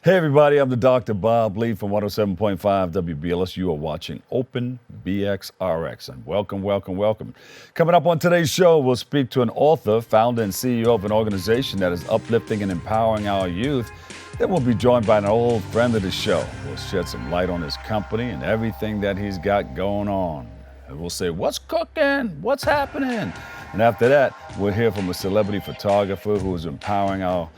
Hey everybody, I'm the Dr. Bob Lee from 107.5 WBLS. You are watching Open BxRx, and welcome, welcome, welcome. Coming up on today's show, we'll speak to an author, founder, and CEO of an organization that is uplifting and empowering our youth. Then we'll be joined by an old friend of the show. We'll shed some light on his company and everything that he's got going on. And we'll say, what's cooking? What's happening? And after that, we'll hear from a celebrity photographer who is empowering our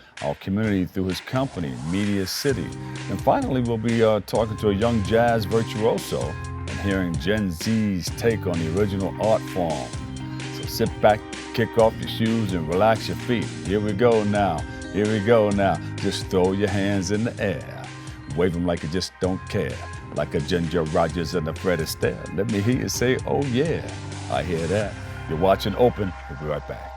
community through his company, Media City. And finally, we'll be talking to a young jazz virtuoso and hearing Gen Z's take on the original art form. So sit back, kick off your shoes, and relax your feet. Here we go now. Here we go now. Just throw your hands in the air. Wave them like you just don't care. Like a Ginger Rogers and a Fred Astaire. Let me hear you say, oh yeah, I hear that. You're watching Open. We'll be right back.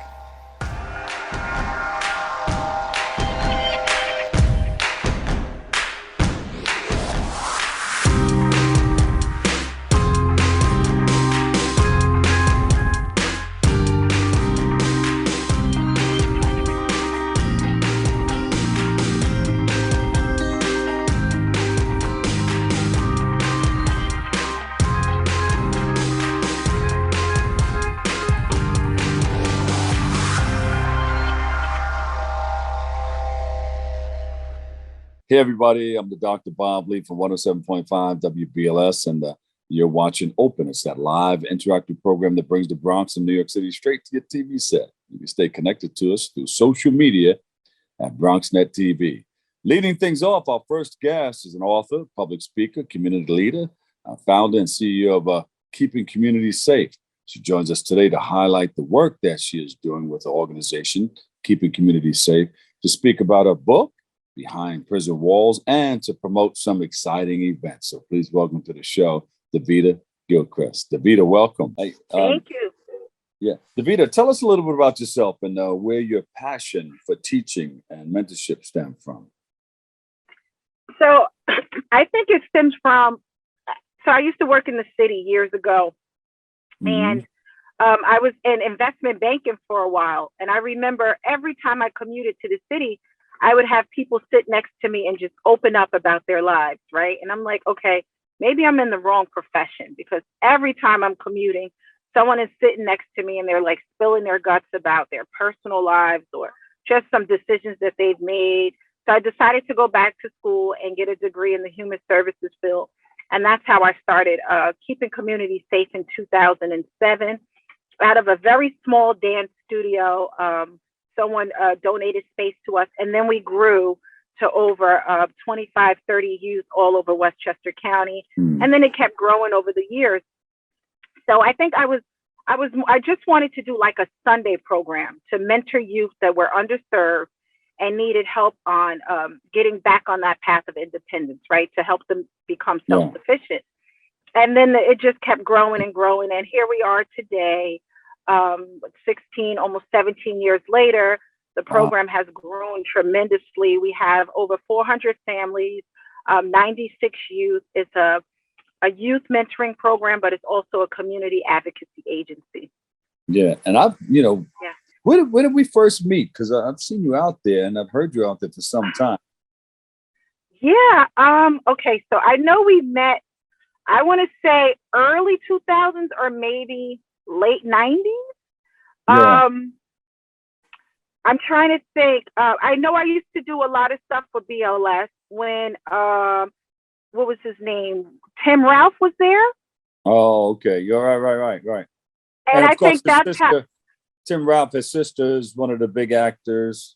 Hey, everybody, I'm the Dr. Bob Lee from 107.5 WBLS, and you're watching Open. It's that live interactive program that brings the Bronx and New York City straight to your TV set. You can stay connected to us through social media at BronxNet TV. Leading things off, our first guest is an author, public speaker, community leader, founder and CEO of Keeping Communities Safe. She joins us today to highlight the work that she is doing with the organization, Keeping Communities Safe, to speak about her book, Behind Prison Walls, and to promote some exciting events. So please welcome to the show, Davida Gilchrest. Davida, welcome. Hey, Thank you. Yeah, Davida, tell us a little bit about yourself and where your passion for teaching and mentorship stem from. So I think it stems from, so I used to work in the city years ago, and I was in investment banking for a while. And I remember every time I commuted to the city, I would have people sit next to me and just open up about their lives, right? And I'm like, okay, maybe I'm in the wrong profession, because every time I'm commuting, someone is sitting next to me and they're like spilling their guts about their personal lives or just some decisions that they've made. So I decided to go back to school and get a degree in the human services field. And that's how I started Keeping Communities Safe in 2007 out of a very small dance studio. Someone donated space to us, and then we grew to over 25, 30 youth all over Westchester County. And then it kept growing over the years. So I think I just wanted to do like a Sunday program to mentor youth that were underserved and needed help on getting back on that path of independence, right? To help them become self-sufficient. And then it just kept growing and growing. And here we are today. 16, almost 17 years later, the program has grown tremendously. We have over 400 families, 96 youth. It's a youth mentoring program, but it's also a community advocacy agency. Yeah, and where did we first meet? Because I've seen you out there and I've heard you out there for some time. Yeah. Okay. So I know we met, I want to say early 2000s or maybe late 90s. Yeah. I'm trying to think. I know I used to do a lot of stuff for BLS when, what was his name? Tim Ralph was there. Oh, okay. You're right. And I think that's how Tim Ralph, his sister, is one of the big actors.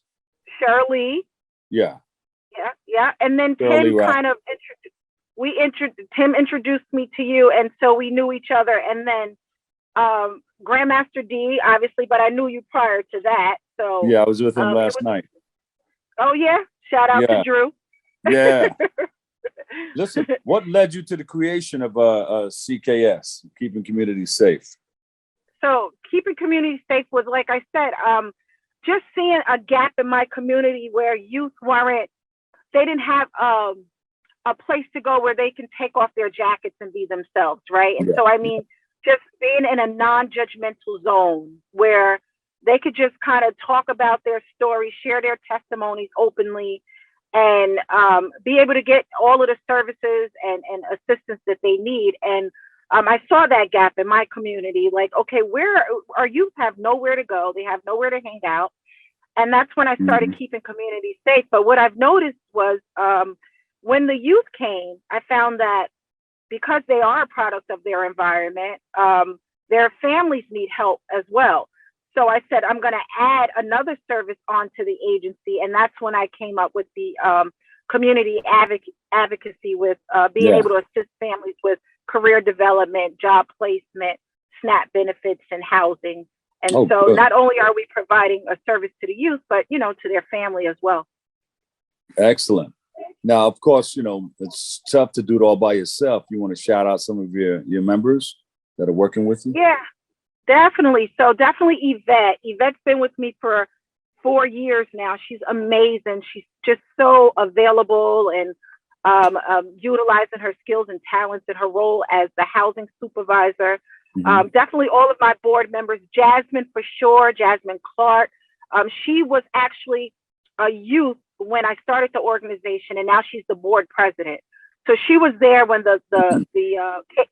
Shirley. Yeah. Yeah. And then Shirley Tim Ralph. kind of Tim introduced me to you, and so we knew each other. And then Grandmaster D, obviously, but I knew you prior to that. So yeah, I was with him last night. Oh yeah, shout out to Drew. Yeah. Listen, what led you to the creation of CKS, Keeping Communities Safe? So Keeping Communities Safe was, like I said, just seeing a gap in my community where youth they didn't have a place to go where they can take off their jackets and be themselves, right? And so, I mean, just being in a non-judgmental zone where they could just kind of talk about their story, share their testimonies openly, and be able to get all of the services and assistance that they need. And I saw that gap in my community. Like, okay, where our youth have nowhere to go, they have nowhere to hang out, and that's when I started keeping communities safe. But what I've noticed was when the youth came, I found that because they are a product of their environment, their families need help as well. So I said, I'm going to add another service onto the agency. And that's when I came up with the community advocacy with being able to assist families with career development, job placement, SNAP benefits, and housing. And so good. Not only are we providing a service to the youth, but, you know, to their family as well. Excellent. Now, of course, you know, it's tough to do it all by yourself. You want to shout out some of your members that are working with you? Yeah, definitely. So definitely Yvette. Yvette's been with me for 4 years now. She's amazing. She's just so available and utilizing her skills and talents in her role as the housing supervisor. Definitely all of my board members. Jasmine, for sure. Jasmine Clark. She was actually a youth when I started the organization, and now she's the board president. So she was there when the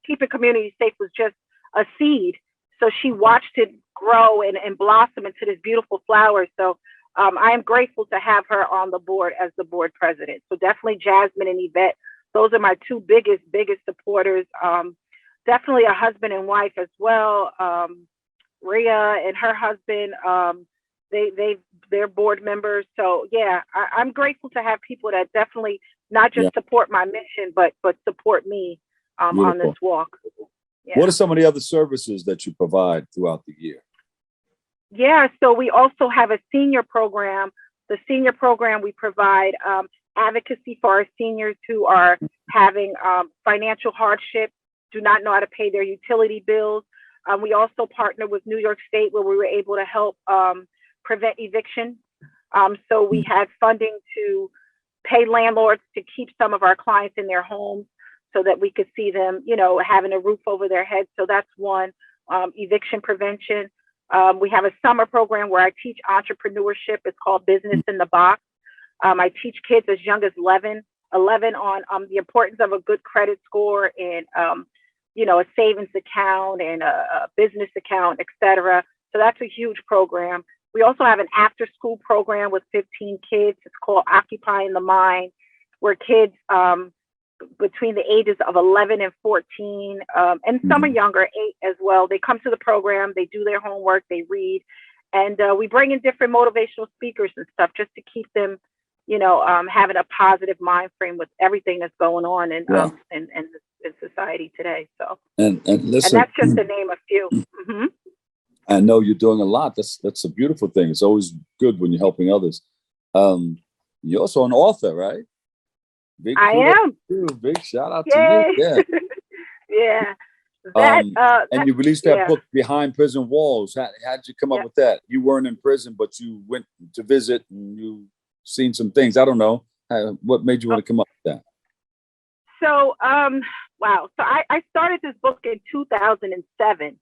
Keeping Community Safe was just a seed. So she watched it grow and blossom into this beautiful flower. So I am grateful to have her on the board as the board president. So definitely Jasmine and Yvette. Those are my two biggest supporters. Definitely a husband and wife as well. Rhea and her husband, they're board members. So yeah, I'm grateful to have people that definitely not just support my mission, but support me on this walk. Yeah. What are some of the other services that you provide throughout the year? Yeah, so we also have a senior program. The senior program, we provide advocacy for our seniors who are having financial hardship, do not know how to pay their utility bills. We also partner with New York State, where we were able to help prevent eviction. So we had funding to pay landlords to keep some of our clients in their homes so that we could see them, you know, having a roof over their heads. So that's one, eviction prevention. We have a summer program where I teach entrepreneurship. It's called Business in the Box. I teach kids as young as 11 on the importance of a good credit score and, you know, a savings account and a business account, et cetera. So that's a huge program. We also have an after school program with 15 kids. It's called Occupying the Mind, where kids between the ages of 11 and 14, and some are younger, 8 as well. They come to the program, they do their homework, they read, and we bring in different motivational speakers and stuff just to keep them, you know, having a positive mind frame with everything that's going on in society today. So and listen, and that's just to name a few. I know you're doing a lot. That's a beautiful thing. It's always good when you're helping others. You're also an author, right? I am. Big shout out to you. Yeah. Yeah. And you released that book, Behind Prison Walls. How did you come up with that? You weren't in prison, but you went to visit and you seen some things. I don't know. What made you want to come up with that? So, wow. So I started this book in 2007,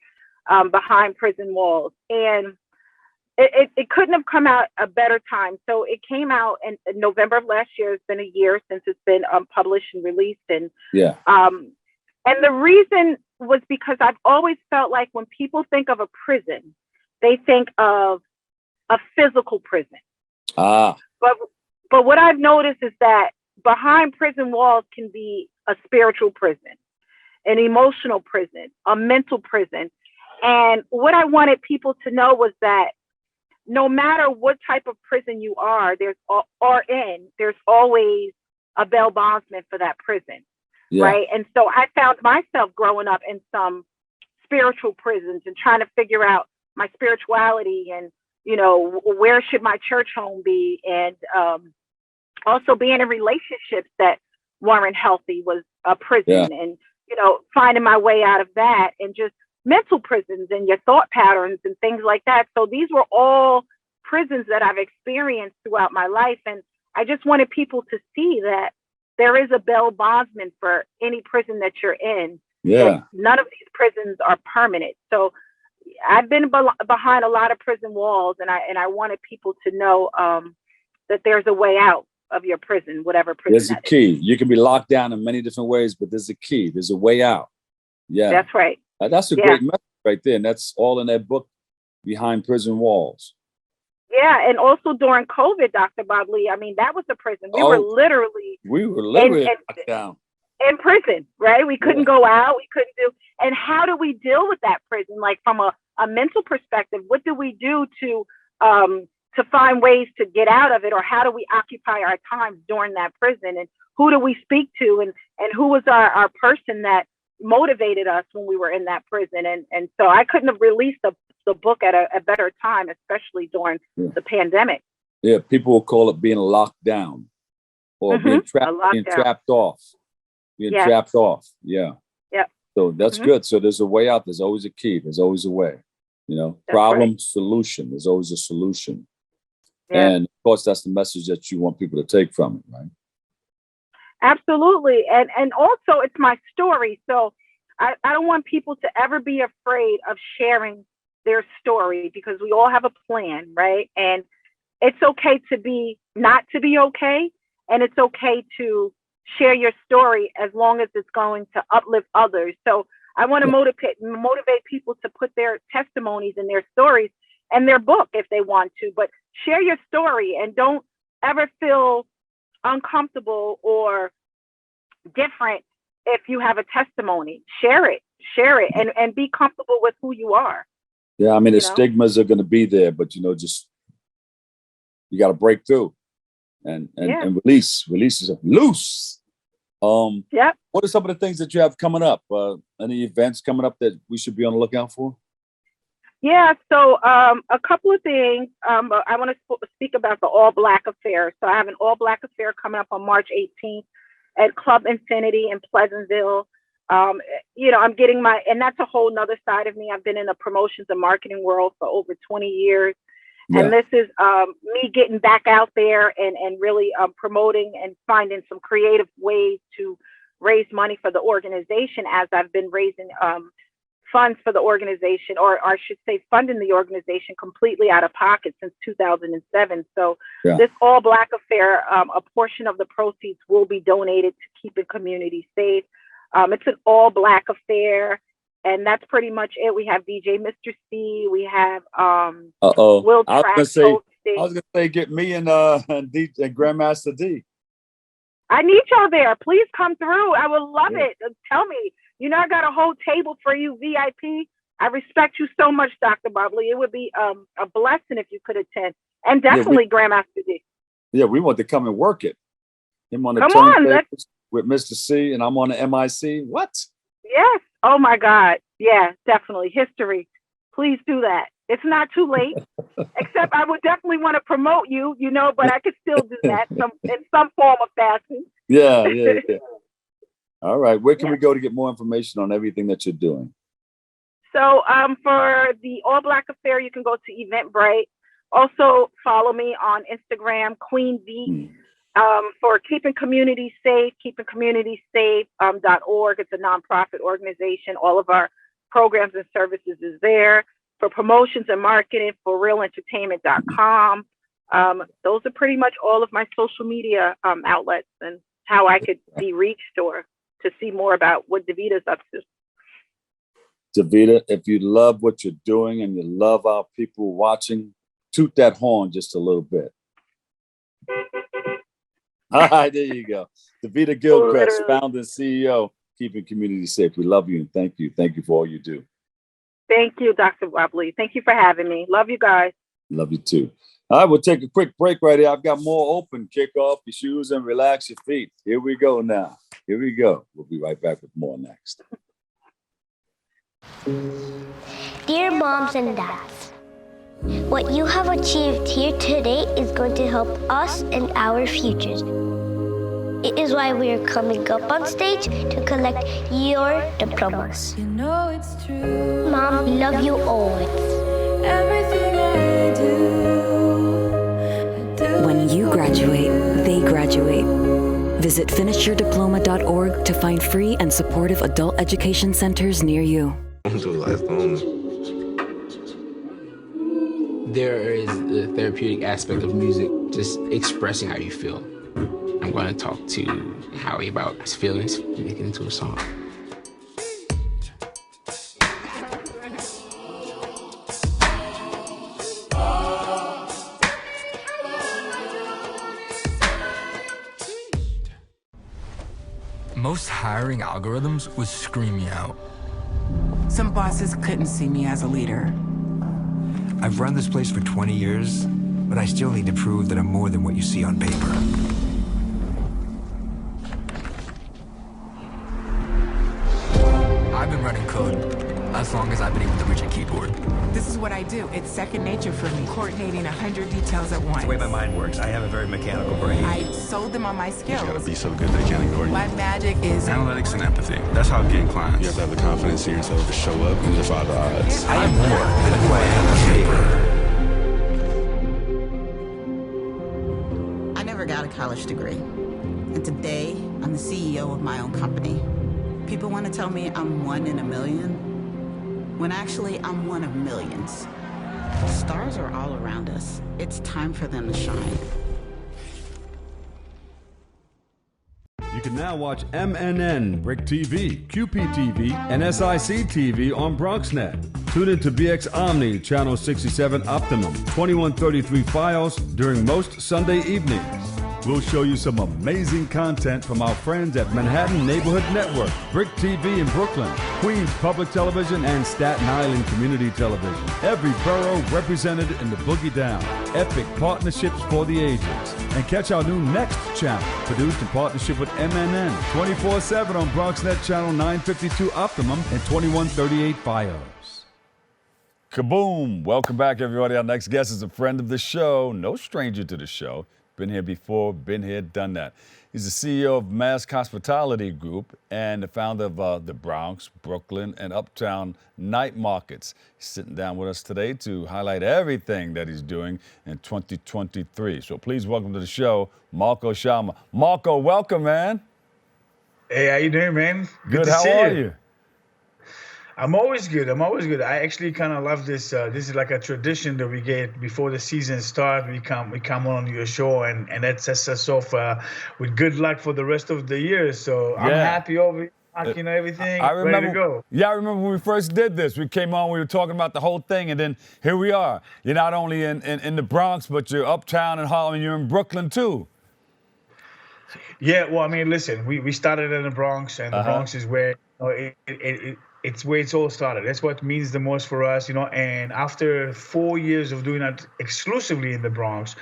Behind Prison Walls. And it couldn't have come out a better time. So it came out in November of last year. It's been a year since it's been published and released. And and the reason was because I've always felt like when people think of a prison, they think of a physical prison. But what I've noticed is that behind prison walls can be a spiritual prison, an emotional prison, a mental prison. And what I wanted people to know was that no matter what type of prison you are, there's always a bail bondsman for that prison, right? And so I found myself growing up in some spiritual prisons and trying to figure out my spirituality and, you know, where should my church home be? And also being in relationships that weren't healthy was a prison, and, you know, finding my way out of that, and just mental prisons and your thought patterns and things like that. So these were all prisons that I've experienced throughout my life. And I just wanted people to see that there is a bail bondsman for any prison that you're in. Yeah. None of these prisons are permanent. So I've been behind a lot of prison walls, and I wanted people to know that there's a way out. of your prison, whatever prison There's a that key. is. You can be locked down in many different ways, but there's a key. There's a way out. Yeah. That's right. That's a great message right there. And that's all in that book, Behind Prison Walls. Yeah, and also during COVID, Dr. Bob Lee, I mean, that was the prison. We were literally locked down. In prison, right? We couldn't go out. We couldn't do. And how do we deal with that prison? Like from a mental perspective, what do we do to find ways to get out of it? Or how do we occupy our time during that prison? And who do we speak to? And who was our person that motivated us when we were in that prison? And so I couldn't have released the book at a better time, especially during the pandemic. Yeah, people will call it being locked down or being trapped off. Trapped off. Yeah. Yeah. So that's good. So there's a way out. There's always a key. There's always a way. That's problem, solution. There's always a solution. Yeah. And of course, that's the message that you want people to take from it, right? Absolutely. And also it's my story. So I don't want people to ever be afraid of sharing their story, because we all have a plan, right? And it's okay to be not to be okay. And it's okay to share your story as long as it's going to uplift others. So I want to motivate people to put their testimonies and their stories in their book if they want to, but share your story and don't ever feel uncomfortable or different if you have a testimony. Share it and be comfortable with who you are. Yeah, I mean, the stigmas are going to be there, but just you got to break through and release is loose. What are some of the things that you have coming up? Any events coming up that we should be on the lookout for? Yeah, so a couple of things. I want to speak about the All Black Affair. So I have an All Black Affair coming up on March 18th at Club Infinity in Pleasantville. I'm getting and that's a whole nother side of me. I've been in the promotions and marketing world for over 20 years. Yeah. And this is me getting back out there and really promoting and finding some creative ways to raise money for the organization, as I've been raising funds for the organization, or I should say funding the organization completely out of pocket since 2007. So this All Black Affair, a portion of the proceeds will be donated to keeping communities safe. It's an all Black affair, and that's pretty much it. We have DJ Mr. C. We have Will Track. I was gonna say get me and Grandmaster D. I need y'all there. Please come through. I would love it. Tell me. I got a whole table for you, VIP. I respect you so much, Dr. Bob Lee. It would be a blessing if you could attend, and definitely Grandmaster D. Yeah, we want to come and work it. Him on the turntables with Mr. C, and I'm on the MIC. What? Yes. Oh my God. Yeah, definitely. History. Please do that. It's not too late. Except I would definitely want to promote you, but I could still do that in some form of fashion. Yeah. All right. Where can we go to get more information on everything that you're doing? So for the All Black Affair, you can go to Eventbrite. Also follow me on Instagram, Queen V. For Keeping Communities Safe, keepingcommunitysafe.org. It's a nonprofit organization. All of our programs and services is there. For promotions and marketing, for realentertainment.com. Those are pretty much all of my social media outlets and how I could be reached or to see more about what Davida's up to. Davida, if you love what you're doing and you love our people watching, toot that horn just a little bit. All right, there you go. Davida Gilchrest, founder and CEO, Keeping Communities Safe. We love you and thank you. Thank you for all you do. Thank you, Dr. Bob Lee. Thank you for having me. Love you guys. Love you too. All right, we'll take a quick break right here. I've got more open. Kick off your shoes and relax your feet. Here we go now. Here we go. We'll be right back with more next. Dear moms and dads, what you have achieved here today is going to help us and our futures. It is why we are coming up on stage to collect your diplomas. It's true. Mom, we love you always. Everything I do. When you graduate, they graduate. Visit finishyourdiploma.org to find free and supportive adult education centers near you. There is the therapeutic aspect of music, just expressing how you feel. I'm going to talk to Howie about his feelings, make it into a song. Most hiring algorithms would scream me out. Some bosses couldn't see me as a leader. I've run this place for 20 years, but I still need to prove that I'm more than what you see on paper. I've been running code as long as I've been able to reach a keyboard. This is what I do. It's second nature for me, coordinating 100 details at once. It's the way my mind works. I have a very mechanical brain. I sold them on my skills. You gotta be so good they can't ignore you. My magic is Analytics and empathy. That's how getting clients. You have to have the confidence in yourself to show up and defy the odds. I am more than who I am on paper. I never got a college degree. And today, I'm the CEO of my own company. People want to tell me I'm one in a million, when actually I'm one of millions. Stars are all around us. It's time for them to shine. You can now watch MNN, Brick TV, QPTV, and SIC TV on BronxNet. Tune in to BX Omni, Channel 67 Optimum, 2133 Fios during most Sunday evenings. We'll show you some amazing content from our friends at Manhattan Neighborhood Network, Brick TV in Brooklyn, Queens Public Television, and Staten Island Community Television. Every borough represented in the Boogie Down. Epic partnerships for the ages. And catch our new Next channel, produced in partnership with MNN, 24/7 on BronxNet Channel 952 Optimum and 2138 Fios. Kaboom! Welcome back, everybody. Our next guest is a friend of the show, no stranger to the show. Been here before, been here, done that. He's the CEO of MASC Hospitality Group and the founder of the Bronx, Brooklyn, and Uptown night markets. He's sitting down with us today to highlight everything that he's doing in 2023. So please welcome to the show, Marco Shalma. Marco, welcome, man. Hey, how you doing, man? Good, to how see are you? I'm always good. I actually kind of love this. This is like a tradition that we get before the season starts. We come on your show, and that sets us off with good luck for the rest of the year. So I'm happy over here, everything. I remember, ready to go. Yeah, I remember when we first did this. We came on, we were talking about the whole thing, and then here we are. You're not only in the Bronx, but you're uptown in Harlem, and you're in Brooklyn too. Yeah, well, I mean, listen, we started in the Bronx, and the Bronx is where it's where it's all started. That's what means the most for us, and after 4 years of doing that exclusively in the Bronx,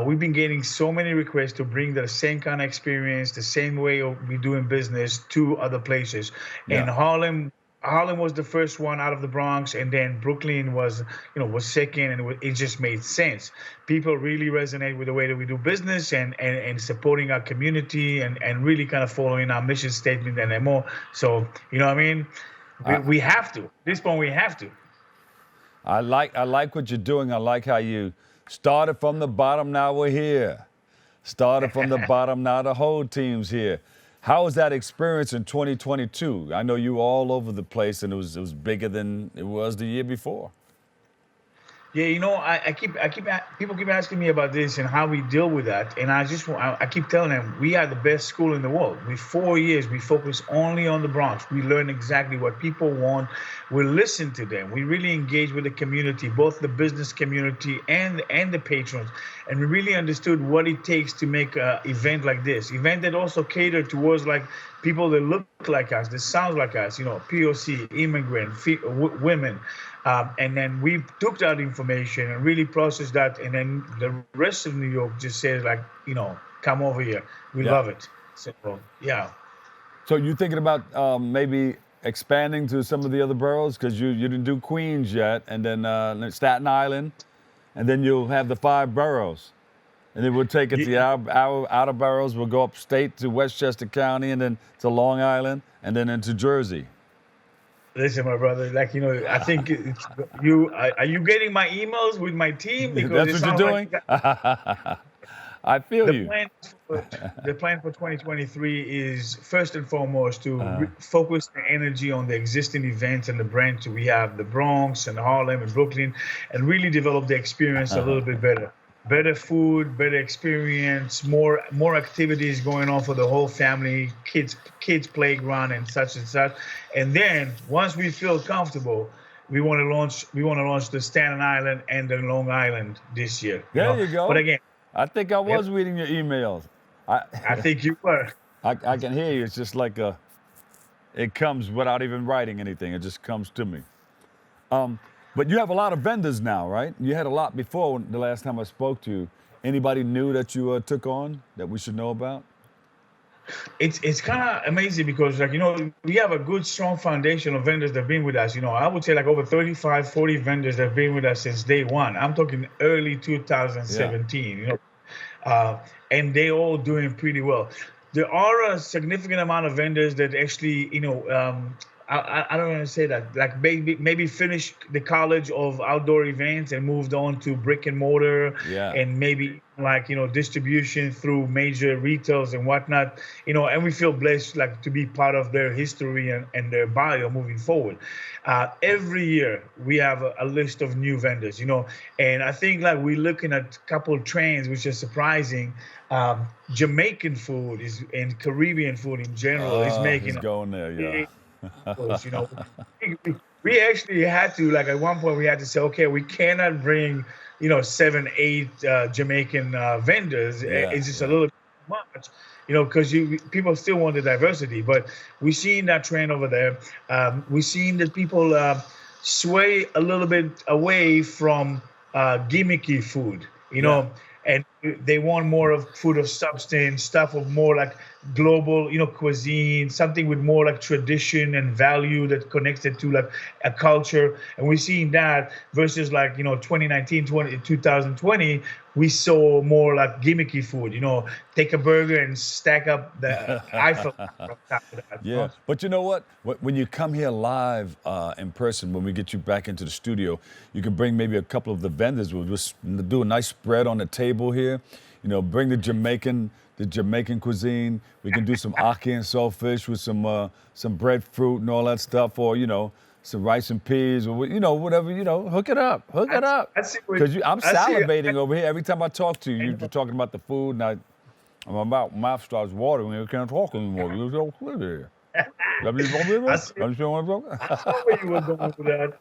we've been getting so many requests to bring the same kind of experience, the same way of we doing business to other places. Yeah. And Harlem was the first one out of the Bronx, and then Brooklyn was second, and it just made sense. People really resonate with the way that we do business and supporting our community and really kind of following our mission statement and more. So, you know what I mean? We have to. At this point, we have to. I like what you're doing. I like how you started from the bottom. Now we're here. Started from the bottom. Now the whole team's here. How was that experience in 2022? I know you were all over the place, and it was bigger than it was the year before. Yeah, people keep asking me about this and how we deal with that, and I keep telling them we are the best school in the world. With 4 years, we focus only on the Bronx. We learn exactly what people want. We listen to them. We really engage with the community, both the business community and the patrons, and we really understood what it takes to make an event like this. Event that also cater towards like people that look like us, that sound like us. POC, immigrant, women. And then we took that information and really processed that, and then the rest of New York just says like, come over here. We love it. So yeah. So you thinking about maybe expanding to some of the other boroughs, because you didn't do Queens yet, and then Staten Island, and then you'll have the 5 boroughs, and then we'll take it to our outer boroughs. We'll go upstate to Westchester County, and then to Long Island, and then into Jersey. Listen, my brother, I think it's you. Are you getting my emails with my team? Because that's what you're doing? I feel you. The plan for 2023 is first and foremost to focus the energy on the existing events and the brands we have, the Bronx and Harlem and Brooklyn, and really develop the experience a little bit better. better food, better experience, more activities going on for the whole family, kids playground and such and such. And then once we feel comfortable, we want to launch the Staten Island and the Long Island this year. There you go. But again, I think I was reading your emails. I think you were. I can hear you. It's just like it comes without even writing anything. It just comes to me. But you have a lot of vendors now, right? You had a lot before the last time I spoke to you. Anybody new that you took on that we should know about? It's kind of amazing because, like, we have a good, strong foundation of vendors that have been with us. I would say like over 35, 40 vendors that have been with us since day one. I'm talking early 2017, and they all doing pretty well. There are a significant amount of vendors that actually, I don't want to say that, like maybe finished the college of outdoor events and moved on to brick and mortar, and maybe like, distribution through major retails and whatnot, and we feel blessed like to be part of their history and their bio moving forward. Every year we have a list of new vendors, and I think like we're looking at a couple of trends which are surprising. Jamaican food and Caribbean food in general is making going there, yeah. We actually had to, like, at one point we had to say, okay, we cannot bring 7, 8 Jamaican vendors. It's just a little bit much, because people still want the diversity. But we're seeing that trend over there. We're seeing that people sway a little bit away from gimmicky food, and they want more of food of substance, stuff of more like global, cuisine, something with more like tradition and value that connected to like a culture. And we're seeing that versus like, 2020, we saw more like gimmicky food, take a burger and stack up the Eiffel on top of that. Yeah, but you know what? When you come here live in person, when we get you back into the studio, you can bring maybe a couple of the vendors. We'll just do a nice spread on the table here. Bring the Jamaican cuisine. We can do some ackee and saltfish with some breadfruit and all that stuff, or some rice and peas, or whatever. Hook it up. Because I'm salivating over here every time I talk to you. You're talking about the food, and my mouth starts watering. I can't talk anymore. You're so clear here. I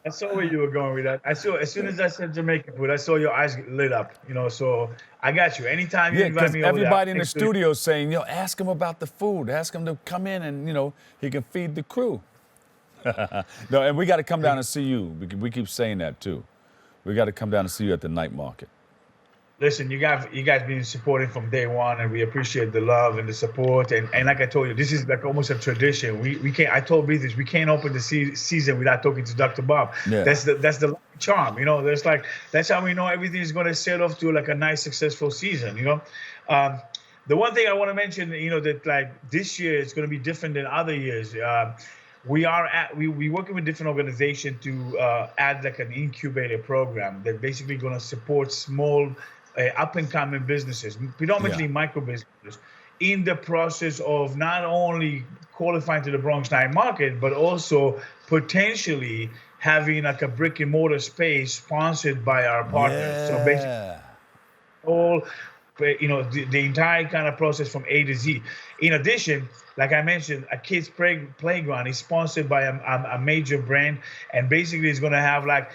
saw where you were going with that. I saw, as soon as I said Jamaican food, I saw your eyes lit up, so I got you. Anytime you invite me over there. Everybody in the studio is saying, ask him about the food. Ask him to come in and, he can feed the crew. No, and we got to come down and see you. We keep saying that too. We got to come down and see you at the night market. Listen, you guys been supporting from day one, and we appreciate the love and the support. And like I told you, this is like almost a tradition. We can't. I told Beatrice, we can't open the season without talking to Dr. Bob. Yeah. That's the charm. That's how we know everything is going to set off to like a nice, successful season. The one thing I want to mention, that like this year it's going to be different than other years. We working with different organizations to add like an incubator program that basically going to support small up-and-coming businesses, predominantly micro businesses, in the process of not only qualifying to the Bronx night market, but also potentially having like a brick and mortar space sponsored by our partners. So basically, all the entire kind of process from A to Z. In addition, like I mentioned, a kids playground is sponsored by a major brand, and basically it's going to have like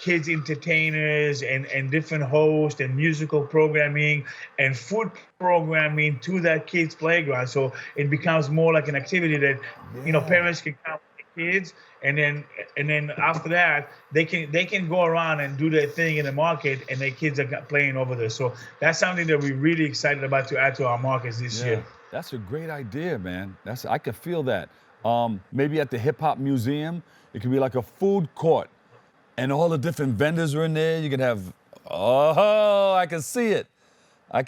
kids entertainers and different hosts and musical programming and food programming to that kids playground. So it becomes more like an activity that parents can come with the kids, and then after that they can go around and do their thing in the market, and their kids are playing over there. So that's something that we're really excited about to add to our markets this year. That's a great idea, man. I can feel that. Maybe at the Hip Hop Museum, it could be like a food court, and all the different vendors are in there. You can have, I can see it. At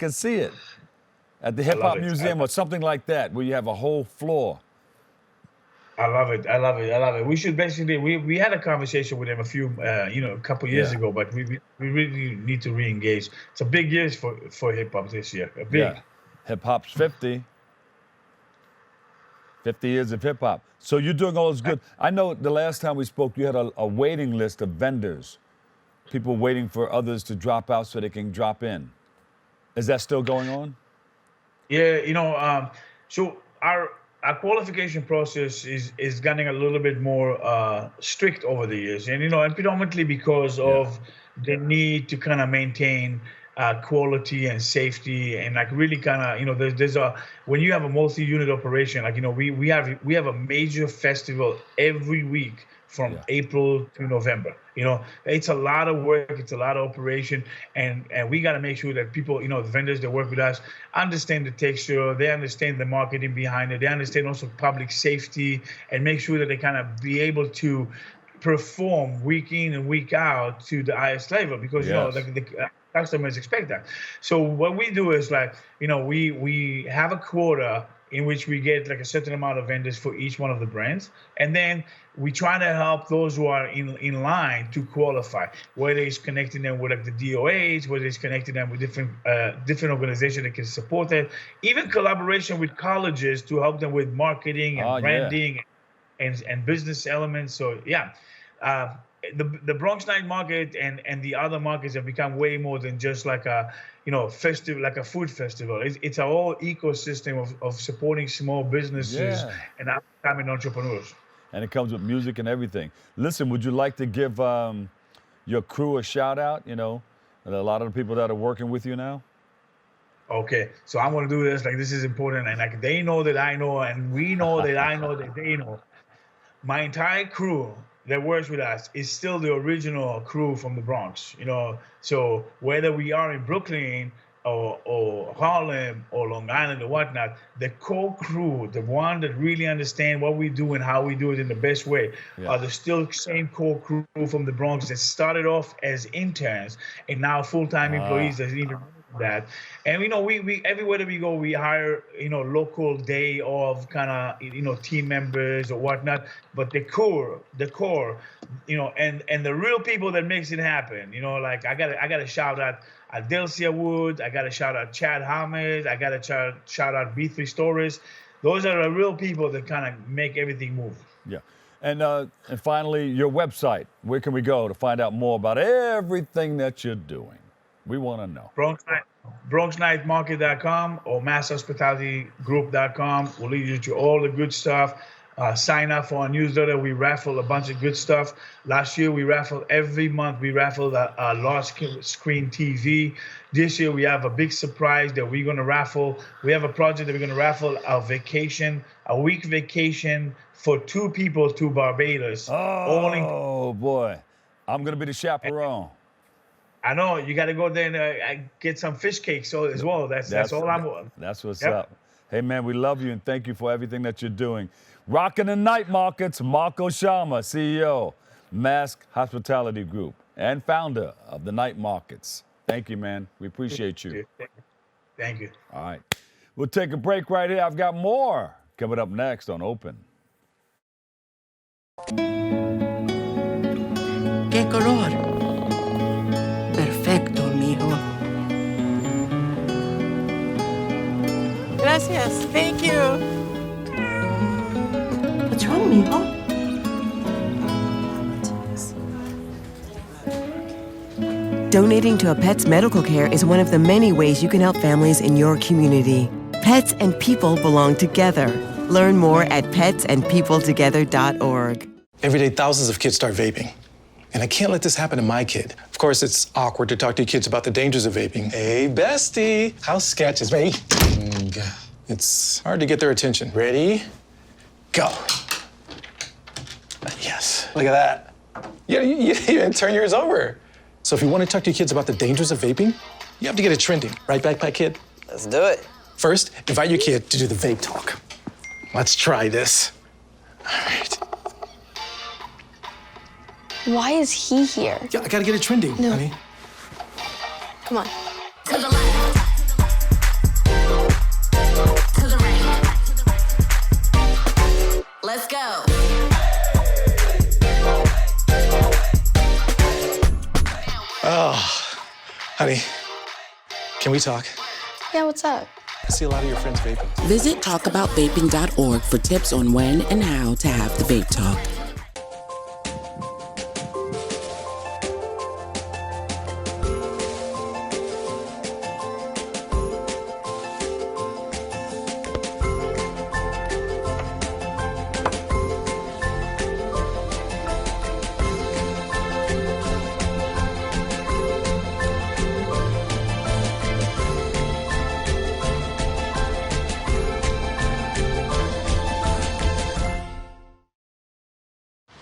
the Hip Hop Museum or something like that, where you have a whole floor. I love it. We should basically, we had a conversation with him a couple years ago, but we really need to re-engage. It's a big year for hip hop this year. Hip hop's 50 years of hip hop. So you're doing all this good. I know the last time we spoke, you had a waiting list of vendors people waiting for others to drop out so they can drop in. Is that still going on? Yeah, so our qualification process is getting a little bit more strict over the years, and and predominantly because of the need to kind of maintain quality and safety, and like really kind of there's a when you have a multi-unit operation, like we have a major festival every week from April to November. It's a lot of work, it's a lot of operation, and we got to make sure that people, the vendors that work with us, understand the texture, they understand the marketing behind it, they understand also public safety, and make sure that they kind of be able to perform week in and week out to the highest level, because the customers expect that. So what we do is we have a quota in which we get like a certain amount of vendors for each one of the brands, and then we try to help those who are in line to qualify, whether it's connecting them with like the DOH, whether it's connecting them with different organizations that can support it, even collaboration with colleges to help them with marketing and branding and business elements. So the Bronx Night Market and the other markets have become way more than just like a festival, like a food festival. It's a whole ecosystem of supporting small businesses and upcoming entrepreneurs. And it comes with music and everything. Listen, would you like to give your crew a shout out? And a lot of the people that are working with you now. Okay, so I'm gonna do this. Like, this is important, and like they know that I know, and we know that I know that they know. My entire crew that works with us is still the original crew from the Bronx. So whether we are in Brooklyn or Harlem or Long Island or whatnot, the core crew, the one that really understand what we do and how we do it in the best way, are the still same core crew from the Bronx that started off as interns and now full-time employees that even that. And we everywhere that we go, we hire local day of kind of team members or whatnot, but the core and the real people that makes it happen. Like I gotta shout out Adelcia Wood, I gotta shout out Chad Hammond, I gotta shout out B3 Stories. Those are the real people that kind of make everything move. And finally, your website. Where can we go to find out more about everything that you're doing? We want to know. BronxNightMarket.com or MASCHospitalityGroup.com will lead you to all the good stuff. Sign up for our newsletter. We raffle a bunch of good stuff. Last year, every month we raffled a large screen TV. This year, we have a big surprise that we're going to raffle. We have a project that we're going to raffle a week vacation for 2 people to Barbados. Oh, boy. I'm going to be the chaperone. I know, you got to go there and get some fish cakes as well. That's all I'm. That's what's up. Hey, man, we love you and thank you for everything that you're doing. Rocking the night markets, Marco Shalma, CEO, MASC Hospitality Group, and founder of the night markets. Thank you, man. We appreciate you. Thank you. All right. We'll take a break right here. I've got more coming up next on Open. ¿Qué color? Perfecto, mijo. Gracias. Thank you. What's wrong, mijo? Donating to a pet's medical care is one of the many ways you can help families in your community. Pets and people belong together. Learn more at petsandpeopletogether.org. Every day, thousands of kids start vaping. And I can't let this happen to my kid. Of course, it's awkward to talk to kids about the dangers of vaping. Hey, bestie, how sketch is me? It's hard to get their attention. Ready? Go. Yes, look at that. You even turn yours over. So if you want to talk to your kids about the dangers of vaping, you have to get it trending. Right, Backpack Kid? Let's do it. First, invite your kid to do the vape talk. Let's try this. All right. Why is he here? Yeah, I gotta get it trending, honey. Come on. To the left. To the right. Let's go. Oh, honey, can we talk? Yeah, what's up? I see a lot of your friends vaping. Visit talkaboutvaping.org for tips on when and how to have the vape talk.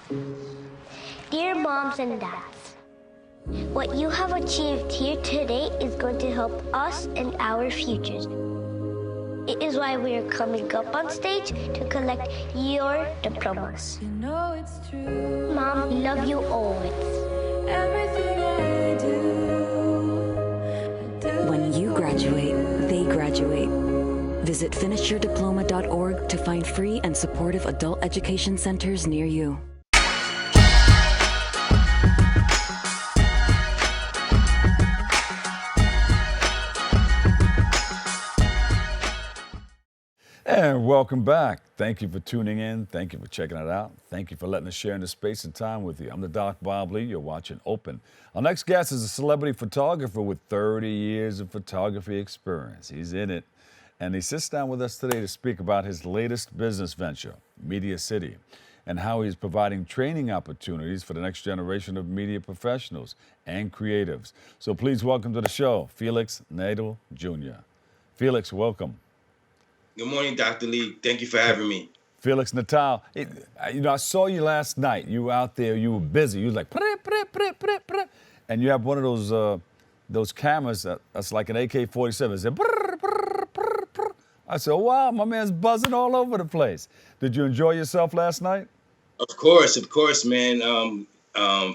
Dear moms and dads, what you have achieved here today is going to help us and our futures. It is why we are coming up on stage to collect your diplomas. You know it's true. Mom, love you always. Everything I do. When you graduate, they graduate. Visit finishyourdiploma.org to find free and supportive adult education centers near you. And welcome back. Thank you for tuning in. Thank you for checking it out. Thank you for letting us share in the space and time with you. I'm the Doc Bob Lee. You're watching Open. Our next guest is a celebrity photographer with 30 years of photography experience. He's in it. And he sits down with us today to speak about his latest business venture, Media City, and how he's providing training opportunities for the next generation of media professionals and creatives. So please welcome to the show, Felix Natal Jr. Felix, welcome. Good morning, Dr. Lee. Thank you for having me. Felix Natal, I saw you last night. You were out there, you were busy. You was like, and you have one of those cameras that's like an AK-47. It said, I said, oh, wow, my man's buzzing all over the place. Did you enjoy yourself last night? Of course, man.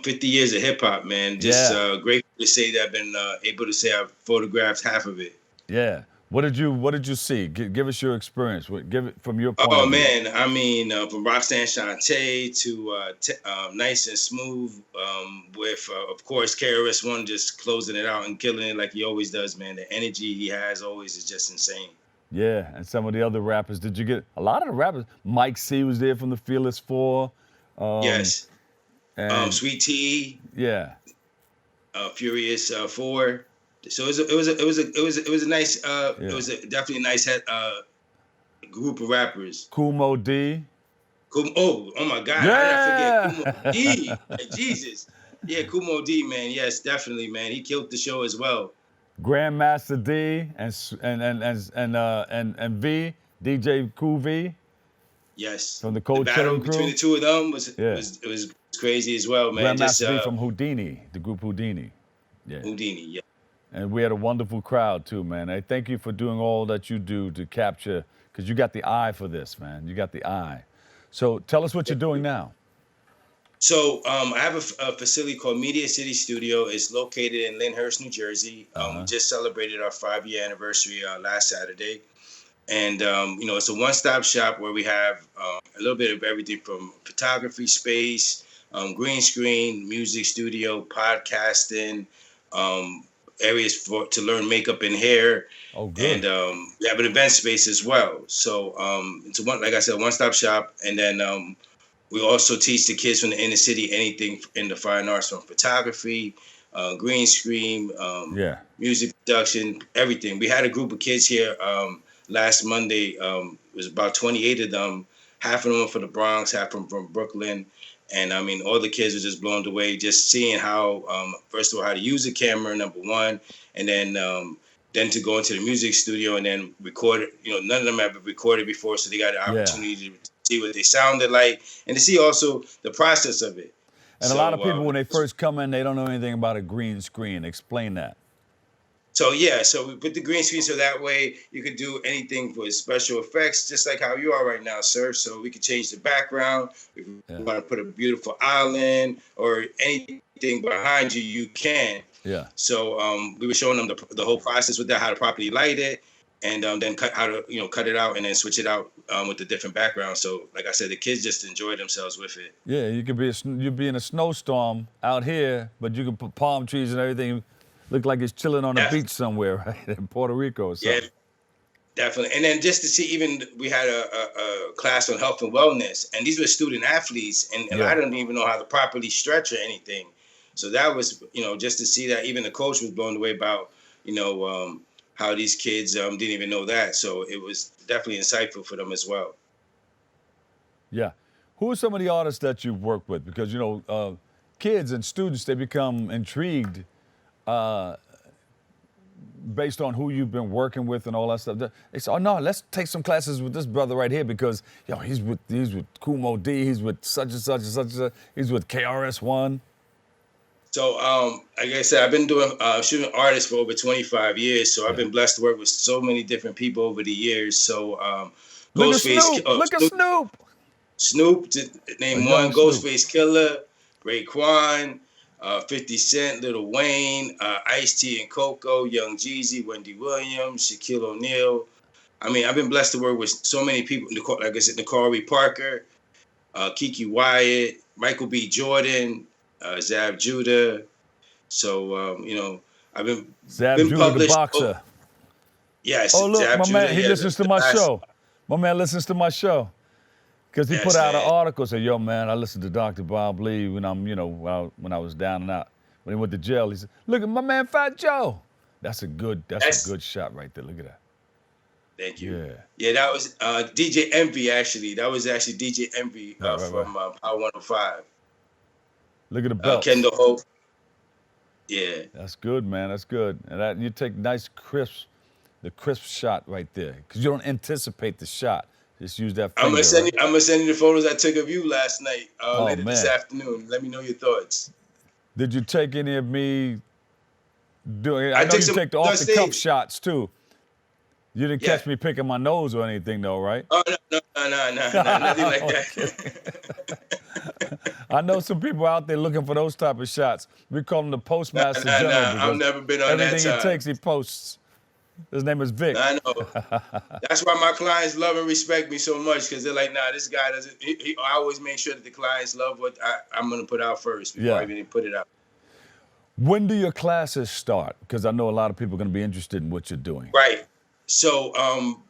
50 years of hip hop, man. Just grateful to say that I've been able to say I've photographed half of it. Yeah. What did you see? Give us your experience. Give it from your point of view. Oh, man. I mean, from Roxanne Shante to Nice and Smooth with, of course, KRS-One just closing it out and killing it like he always does, man. The energy he has always is just insane. Yeah, and some of the other rappers. Did you get a lot of the rappers? Mike C was there from the Fearless Four. Yes. And Sweet Tea. Yeah. Furious Four. So it was a nice it was definitely a nice group of rappers. Kumo D. Oh my God! Yeah. I forget Kumo D. Jesus. Yeah, Kumo D, man. Yes, definitely, man. He killed the show as well. Grandmaster D and V, DJ Cool V. Yes. From the Cold battle Crew. Between the two of them was crazy as well, man. Grandmaster V from Houdini, the group Houdini. Yeah. Houdini, yeah. And we had a wonderful crowd too, man. I thank you for doing all that you do to capture, because you got the eye for this, man. You got the eye. So tell us what you're doing now. So I have a facility called Media City Studio. It's located in Lyndhurst, New Jersey. We just celebrated our 5-year anniversary last Saturday. And, it's a one-stop shop where we have a little bit of everything from photography space, green screen, music studio, podcasting, areas to learn makeup and hair. Oh, good. And we have an event space as well. So it's like I said, one-stop shop. And then we also teach the kids from the inner city anything in the fine arts, from photography, green screen, music production, everything. We had a group of kids here last Monday. It was about 28 of them. Half of them were from the Bronx, half from Brooklyn. And I mean, all the kids were just blown away, just seeing how, first of all, how to use a camera, number one, and then to go into the music studio and then record it. None of them have recorded before, so they got an opportunity to see what they sounded like and to see also the process of it. And a lot of people, when they first come in, they don't know anything about a green screen. Explain that. So we put the green screen so that way you could do anything for special effects, just like how you are right now, sir. So we could change the background. If you want to put a beautiful island or anything behind you, you can. Yeah. So we were showing them the whole process with that, how to properly light it, and then cut it out and then switch it out with the different backgrounds. So like I said, the kids just enjoy themselves with it. Yeah, you'd be in a snowstorm out here, but you can put palm trees and everything. Look like it's chilling on a beach somewhere, right, in Puerto Rico or something. Yeah, definitely. And then just to see, even we had a class on health and wellness, and these were student athletes, and I don't even know how to properly stretch or anything. So that was, just to see that, even the coach was blown away about, how these kids didn't even know that. So it was definitely insightful for them as well. Yeah. Who are some of the artists that you've worked with? Because, kids and students, they become intrigued based on who you've been working with and all that stuff. They say, oh no, let's take some classes with this brother right here because he's with Kumo D, he's with such and such and such and such, he's with KRS-One. So, like I said, I've been doing shooting artists for over 25 years. So I've been blessed to work with so many different people over the years. So, Ghostface, Look at Snoop. Snoop, name one. Ghostface Killer, Raekwon, 50 Cent, Lil Wayne, Ice-T and Coco, Young Jeezy, Wendy Williams, Shaquille O'Neal. I mean, I've been blessed to work with so many people. Like I said, Nicole Parker, Kiki Wyatt, Michael B. Jordan, Zab Judah. So, I've been Judah, published. the boxer. Yes. Oh, look, Zab my Judah, man, he listens to my show. My man listens to my show. Because he put out an article, said, yo, man, I listened to Dr. Bob Lee when when I was down and out. When he went to jail, he said, look at my man, Fat Joe. That's a good shot right there. Look at that. Thank you. Yeah. Yeah, that was DJ Envy, actually. That was actually DJ Envy from Power 105. Look at the belt. Kendall Hope. Yeah. That's good, man. That's good. And you take the crisp shot right there. Because you don't anticipate the shot. Just use that finger. I'm gonna send you the photos I took of you last night, later this afternoon. Let me know your thoughts. Did you take any of me doing? I know you take the off the cuff shots too. You didn't catch me picking my nose or anything, though, right? Oh no, nothing like that. I know some people out there looking for those type of shots. We call him the Postmaster General. I've never been on that Everything time. he takes, he posts. His name is Vic. I know. That's why my clients love and respect me so much, because they're like, nah, this guy doesn't. I always make sure that the clients love what I'm going to put out first before I even put it out. When do your classes start? Because I know a lot of people are going to be interested in what you're doing. Right. So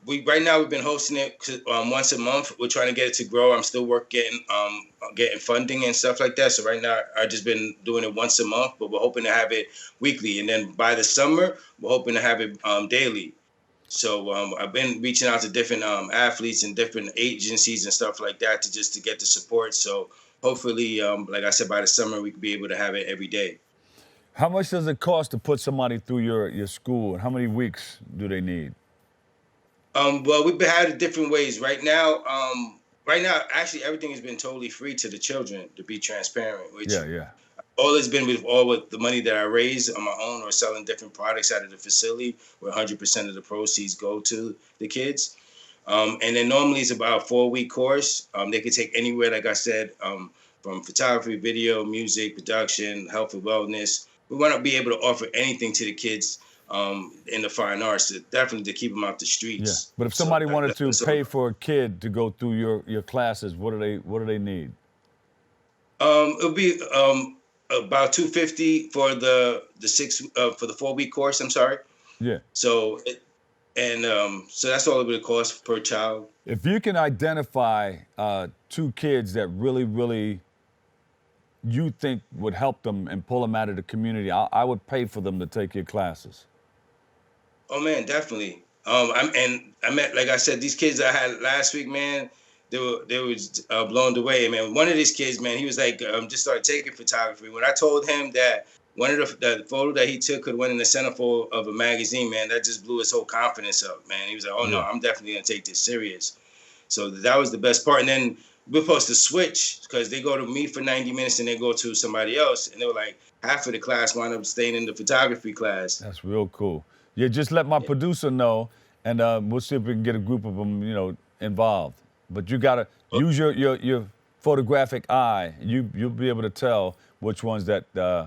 right now we've been hosting it once a month. We're trying to get it to grow. I'm still getting funding and stuff like that. So right now I've just been doing it once a month, but we're hoping to have it weekly. And then by the summer, we're hoping to have it daily. So I've been reaching out to different athletes and different agencies and stuff like that to get the support. So hopefully, like I said, by the summer we could be able to have it every day. How much does it cost to put somebody through your school? And how many weeks do they need? Well, we've had it different ways. Right now, actually, everything has been totally free to the children, to be transparent. Which all has been with the money that I raise on my own or selling different products out of the facility, where 100% of the proceeds go to the kids. And then normally it's about a 4-week course. They can take anywhere, like I said, from photography, video, music, production, health and wellness. We want to be able to offer anything to the kids in the fine arts, definitely to keep them out the streets. Yeah. But if somebody wanted to pay for a kid to go through your classes, what do they need? It'll be about $250 for the 4-week course. I'm sorry. Yeah. So that's all it would cost per child. If you can identify 2 kids that really you think would help them and pull them out of the community, I would pay for them to take your classes. Oh man, definitely. I met, like I said, these kids I had last week, man. They were blown away, man. One of these kids, man, he was like, just started taking photography. When I told him that one of the photo that he took could win in the centerfold of a magazine, man, that just blew his whole confidence up, man. He was like, oh no, I'm definitely gonna take this serious. So that was the best part. And then we're supposed to switch because they go to me for 90 minutes and they go to somebody else. And they were like, half of the class wound up staying in the photography class. That's real cool. Yeah, just let my producer know, and we'll see if we can get a group of them, involved. But you gotta use your photographic eye. You'll be able to tell which ones that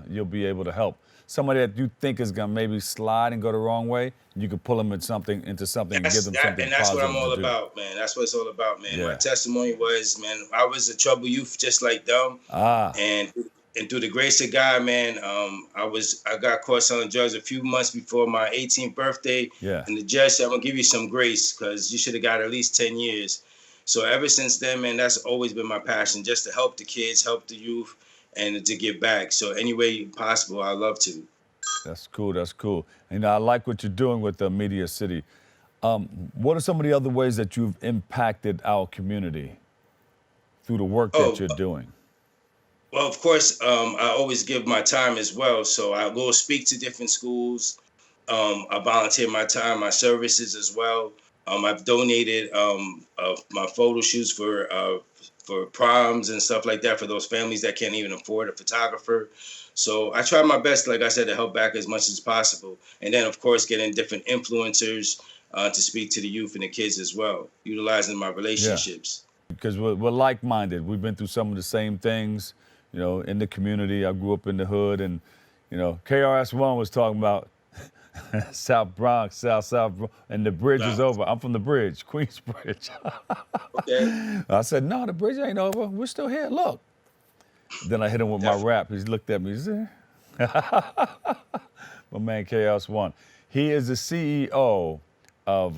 you'll be able to help. Somebody that you think is gonna maybe slide and go the wrong way, you can pull them into something and give them something positive. And that's what I'm all about, man. That's what it's all about, man. Yeah. My testimony was, man, I was a troubled youth just like them. And through the grace of God, man, I got caught selling drugs a few months before my 18th birthday. Yeah. And the judge said, I'm gonna give you some grace because you should have got at least 10 years. So ever since then, man, that's always been my passion, just to help the kids, help the youth, and to give back. So any way possible, I love to. That's cool. That's cool. And I like what you're doing with the Media City. What are some of the other ways that you've impacted our community through the work that you're doing? Well, of course, I always give my time as well. So I go speak to different schools. I volunteer my time, my services as well. I've donated my photo shoots for proms and stuff like that for those families that can't even afford a photographer. So I try my best, like I said, to help back as much as possible. And then, of course, getting different influencers to speak to the youth and the kids as well, utilizing my relationships. Yeah. Because we're like-minded. We've been through some of the same things, you know, in the community. I grew up in the hood, and, you know, KRS-One was talking about South Bronx, South, and the bridge is over. I'm from the bridge, Queens Bridge. Okay. I said, no, the bridge ain't over. We're still here. Look. Then I hit him with my rap. He looked at me. He said, my man KRS-One. He is the CEO of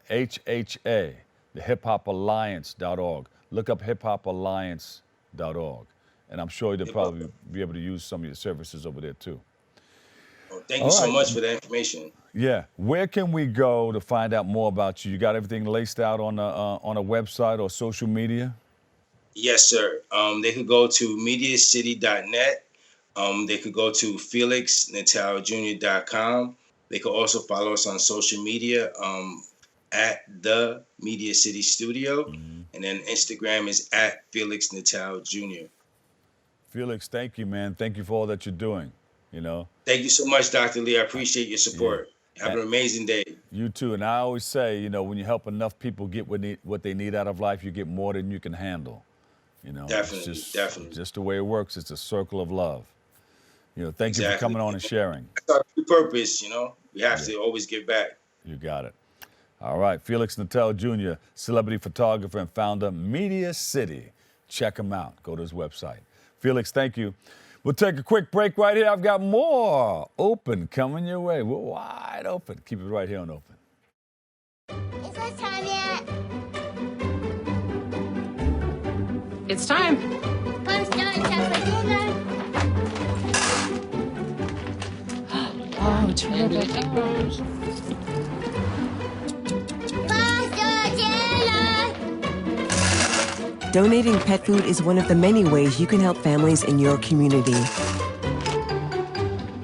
HHA, the hiphopalliance.org. Look up hiphopalliance.org. And I'm sure they'll probably be able to use some of your services over there too. Well, thank you so much for that information. Yeah. Where can we go to find out more about you? You got everything laced out on a website or social media? Yes, sir. They could go to mediacity.net. They could go to felixnataljr.com. They could also follow us on social media at the Media City Studio. And then Instagram is at Felix Natal Jr. Felix, thank you, man. Thank you for all that you're doing, you know. Thank you so much, Dr. Lee. I appreciate your support. Yeah. Have an amazing day. You too. And I always say, you know, when you help enough people get what they need out of life, you get more than you can handle. You know, definitely, it's definitely. Just the way it works. It's a circle of love. You know, thank you for coming on and sharing. That's our purpose, you know. We have to always give back. You got it. All right. Felix Natal Jr., celebrity photographer and founder, Media City. Check him out. Go to his website. Felix, thank you. We'll take a quick break right here. I've got more Open coming your way. We're wide open. Keep it right here on Open. Is it time yet? It's time. Come start chocolate dinner. Oh, terrific. Donating pet food is one of the many ways you can help families in your community.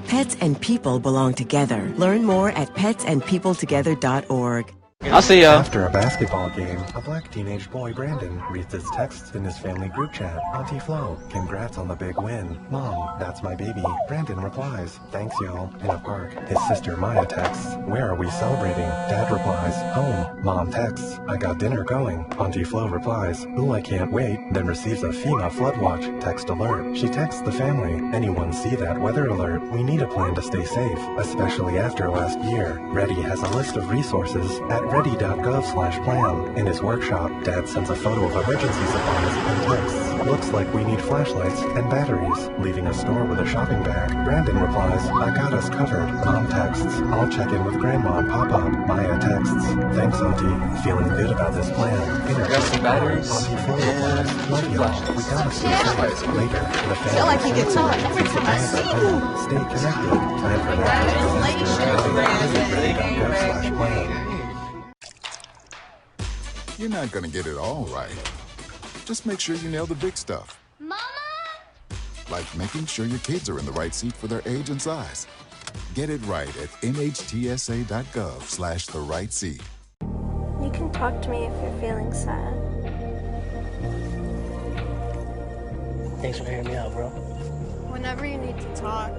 Pets and people belong together. Learn more at petsandpeopletogether.org. I'll see ya. After a basketball game, a black teenage boy, Brandon, reads his texts in his family group chat. Auntie Flo, congrats on the big win. Mom, that's my baby. Brandon replies, thanks y'all. In a park, his sister Maya texts, where are we celebrating? Dad replies, home. Mom texts, I got dinner going. Auntie Flo replies, ooh, I can't wait. Then receives a FEMA flood watch text alert. She texts the family, anyone see that weather alert? We need a plan to stay safe, especially after last year. Ready has a list of resources at ready.gov/plan. In his workshop, Dad sends a photo of emergency supplies and texts, looks like we need flashlights and batteries. Leaving a store with a shopping bag, Brandon replies, I got us covered. Mom texts, I'll check in with Grandma and Papa. Maya texts, thanks Auntie, feeling good about this plan. Got some batteries. Auntie Flo replies, love y'all, we gotta stay safe. Later, the family feel like he gets on every time I see you. Stay connected. Plan for that. You're not gonna get it all right. Just make sure you nail the big stuff. Mama? Like making sure your kids are in the right seat for their age and size. Get it right at nhtsa.gov/the-right-seat. You can talk to me if you're feeling sad. Thanks for hearing me out, bro. Whenever you need to talk,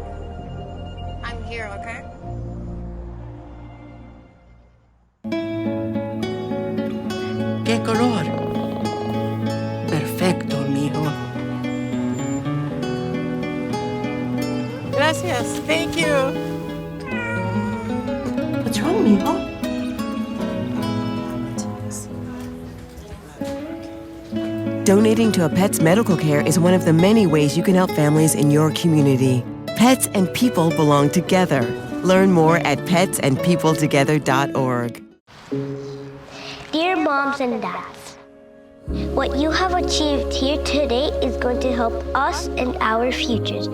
I'm here, okay? ¿Qué color? Perfecto, mijo. Gracias. Thank you. What's wrong, mijo? Donating to a pet's medical care is one of the many ways you can help families in your community. Pets and people belong together. Learn more at petsandpeopletogether.org. Dear moms and dads, what you have achieved here today is going to help us and our futures.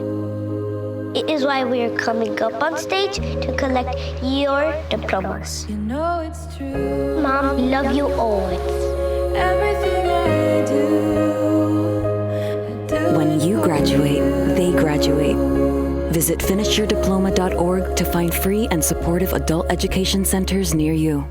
It is why we are coming up on stage to collect your diplomas. You know it's true. Mom, love you always. Everything I do. When you graduate, they graduate. Visit finishyourdiploma.org to find free and supportive adult education centers near you.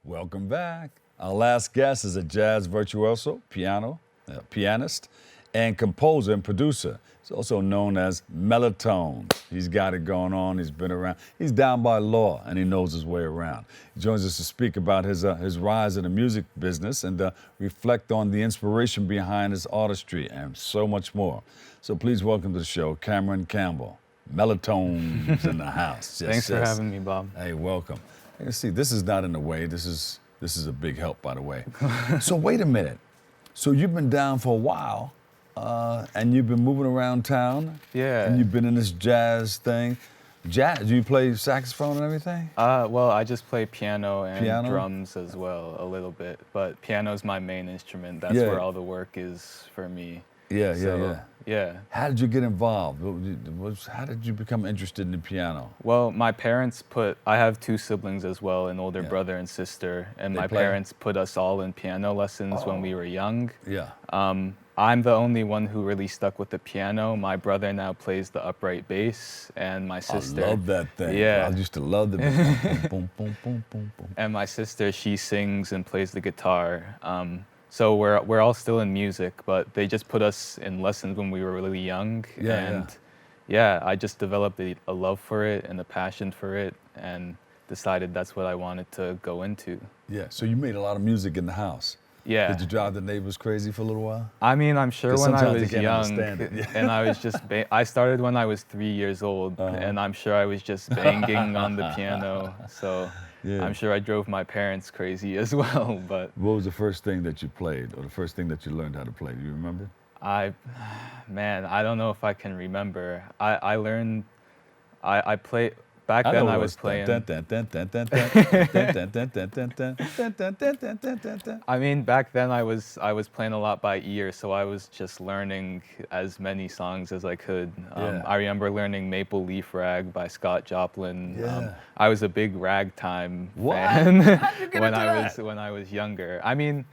Welcome back. Our last guest is a jazz virtuoso, pianist, and composer and producer. He's also known as Mellotones. He's got it going on. He's been around. He's down by law, and he knows his way around. He joins us to speak about his rise in the music business and reflect on the inspiration behind his artistry and so much more. So please welcome to the show, Cameron Campbell. Mellotones in the house. Yes, Thanks for having me, Bob. Hey, welcome. You see, this is not in the way. This is a big help, by the way. So wait a minute. So you've been down for a while, and you've been moving around town. Yeah. And you've been in this jazz thing. Jazz? Do you play saxophone and everything? Well, I just play piano and drums as well, a little bit. But piano's my main instrument. That's where all the work is for me. Yeah. How did you get involved? How did you become interested in the piano? Well, my parents I have two siblings as well, an older brother and sister, and my parents put us all in piano lessons when we were young. Yeah. I'm the only one who really stuck with the piano. My brother now plays the upright bass, and my sister. I love that thing. Yeah. I used to love the boom, boom, boom, boom, boom, boom. And my sister, she sings and plays the guitar. So we're all still in music, but they just put us in lessons when we were really young. I just developed a love for it and a passion for it, and decided that's what I wanted to go into. Yeah, so you made a lot of music in the house. Yeah. Did you drive the neighbors crazy for a little while? I mean, I'm sure when I was young, Yeah. and I was just, I started when I was 3 years old, and I'm sure I was just banging on the piano. So I'm sure I drove my parents crazy as well. But what was the first thing that you played, or the first thing that you learned how to play? Do you remember? I don't know if I can remember. I played. Back then I was playing. I mean, back then I was playing a lot by ear, so I was just learning as many songs as I could. I remember learning Maple Leaf Rag by Scott Joplin. I was a big ragtime fan when I was younger. I mean,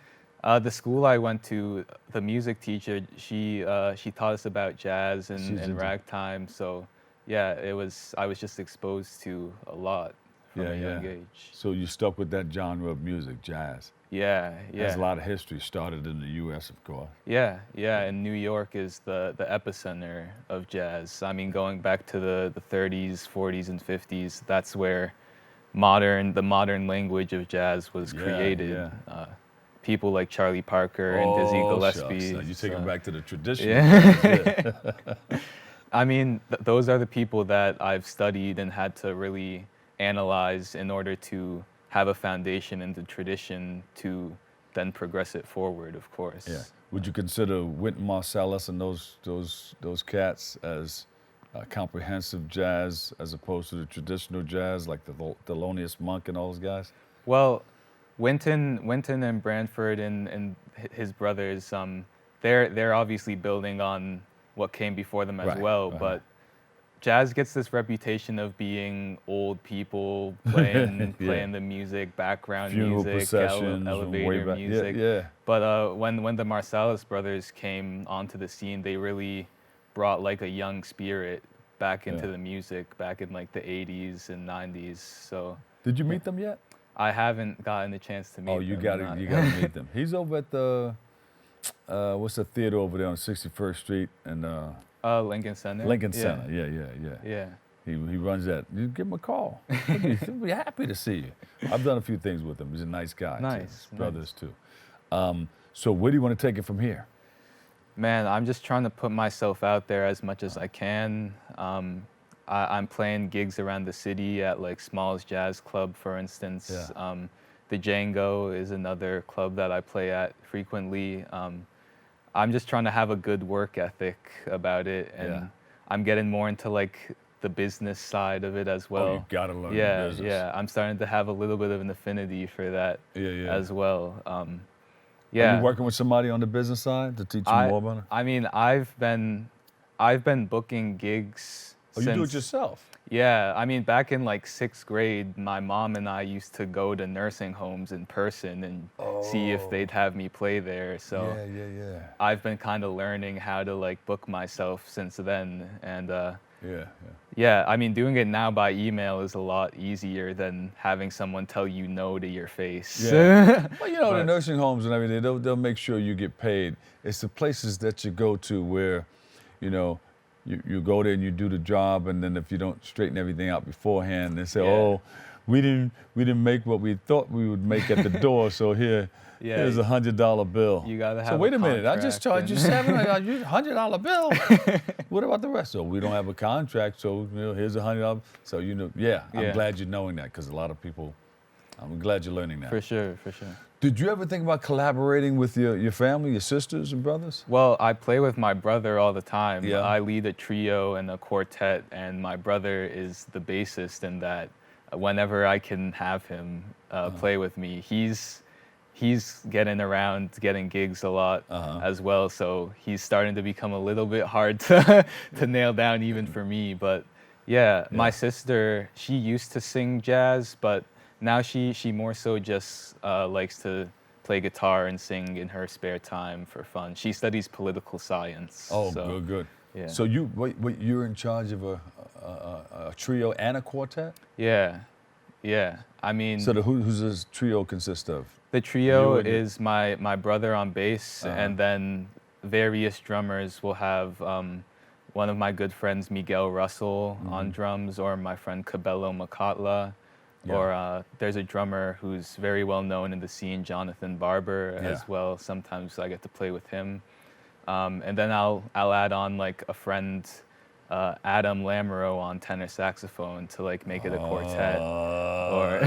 the school I went to, the music teacher, she taught us about jazz and ragtime, so. Yeah, I was just exposed to a lot from a young age. So you stuck with that genre of music, jazz? Yeah. There's a lot of history started in the U.S., of course. Yeah, and New York is the epicenter of jazz. I mean, going back to the 30s, 40s, and 50s, that's where the modern language of jazz was created. People like Charlie Parker and Dizzy Gillespie. Shucks. You take them back to the tradition. Yeah. I mean, those are the people that I've studied and had to really analyze in order to have a foundation in the tradition to then progress it forward, of course. Yeah. Would you consider Wynton Marsalis and those cats as comprehensive jazz as opposed to the traditional jazz, like the Thelonious Monk and all those guys? Well, Wynton and Branford and his brothers, they're obviously building on what came before them as well, but jazz gets this reputation of being old people playing the music, background music, elevator music. But when the Marsalis brothers came onto the scene, they really brought like a young spirit back into the music back in like the 80s and 90s. So did you meet them yet? I haven't gotten a chance to meet them. Oh, you gotta meet them. He's over at the what's the theater over there on 61st Street and Lincoln Center. Lincoln Center, yeah. He runs that. You give him a call. He'll be happy to see you. I've done a few things with him. He's a nice guy. Nice. His brothers too. So where do you want to take it from here? Man, I'm just trying to put myself out there as much as I can. I'm playing gigs around the city at like Smalls Jazz Club, for instance. The Django is another club that I play at frequently. I'm just trying to have a good work ethic about it, and I'm getting more into like the business side of it as well. Oh, you gotta learn the business. Yeah, I'm starting to have a little bit of an affinity for that as well. Are you working with somebody on the business side to teach you more about it? I mean, I've been booking gigs Oh, you do it yourself? Yeah, I mean, back in like 6th grade, my mom and I used to go to nursing homes in person and see if they'd have me play there. So yeah. I've been kind of learning how to like book myself since then. And yeah. yeah, I mean, doing it now by email is a lot easier than having someone tell you no to your face. Yeah. Well, you know, the nursing homes and everything, they'll make sure you get paid. It's the places that you go to where, you know, you go there and you do the job, and then if you don't straighten everything out beforehand, they say, oh, we didn't make what we thought we would make at the door, so here's a $100 bill. You gotta have. So wait a minute, I just charged you $100 bill. What about the rest? So we don't have a contract, so you know, here's $100. So you know, I'm glad you're knowing that, because a lot of people. I'm glad you're learning that. For sure. Did you ever think about collaborating with your family, your sisters and brothers? Well, I play with my brother all the time. Yeah. I lead a trio and a quartet, and my brother is the bassist in that. Whenever I can have him play with me, he's getting around, getting gigs a lot as well. So he's starting to become a little bit hard to nail down even for me. But yeah, my sister, she used to sing jazz, but now she more so just likes to play guitar and sing in her spare time for fun. She studies political science. Oh, so, good. Yeah. So you're in charge of a trio and a quartet? Yeah. I mean. So who's this trio consist of? The trio is my brother on bass, and then various drummers will have one of my good friends, Miguel Russell, on drums, or my friend Cabello Makatla. Yeah. Or there's a drummer who's very well known in the scene, Jonathan Barber, as well. Sometimes I get to play with him. And then I'll add on like a friend, Adam Lamoureux, on tenor saxophone to like make it a quartet. Or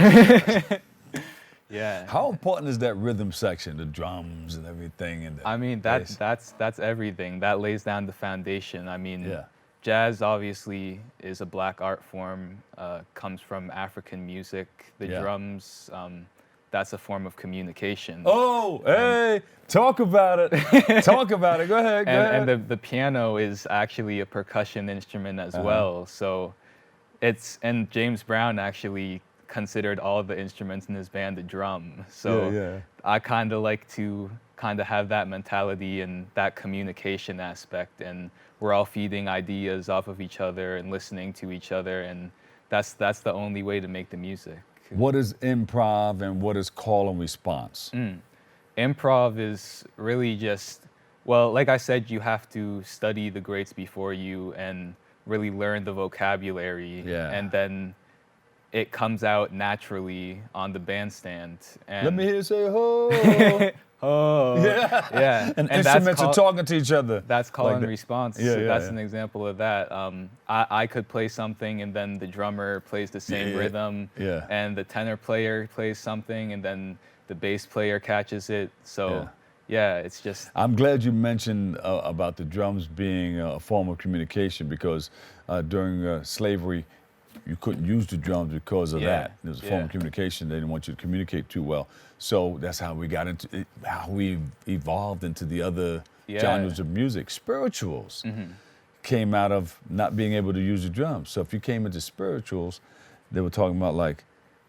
yeah. How important is that rhythm section, the drums and everything? And I mean, that's everything. That lays down the foundation. I mean, jazz obviously is a black art form, comes from African music. The drums, that's a form of communication. Oh, hey, talk about it. Talk about it. Go ahead. And the piano is actually a percussion instrument as well. So and James Brown actually considered all of the instruments in his band a drum. So I kind of like to have that mentality and that communication aspect, and we're all feeding ideas off of each other and listening to each other, and that's the only way to make the music. What is improv and what is call and response? Improv is really just, well, like I said, you have to study the greats before you and really learn the vocabulary, and then it comes out naturally on the bandstand. And let me hear you say ho. Oh, yeah. And instruments are talking to each other. That's call and response. Yeah, that's an example of that. I could play something, and then the drummer plays the same rhythm, and the tenor player plays something, and then the bass player catches it. So it's just. I'm glad you mentioned about the drums being a form of communication, because during slavery, you couldn't use the drums because of that. It was a form of communication. They didn't want you to communicate too well. So that's how we got into it, how we evolved into the other genres of music. Spirituals came out of not being able to use the drums. So if you came into spirituals, they were talking about like,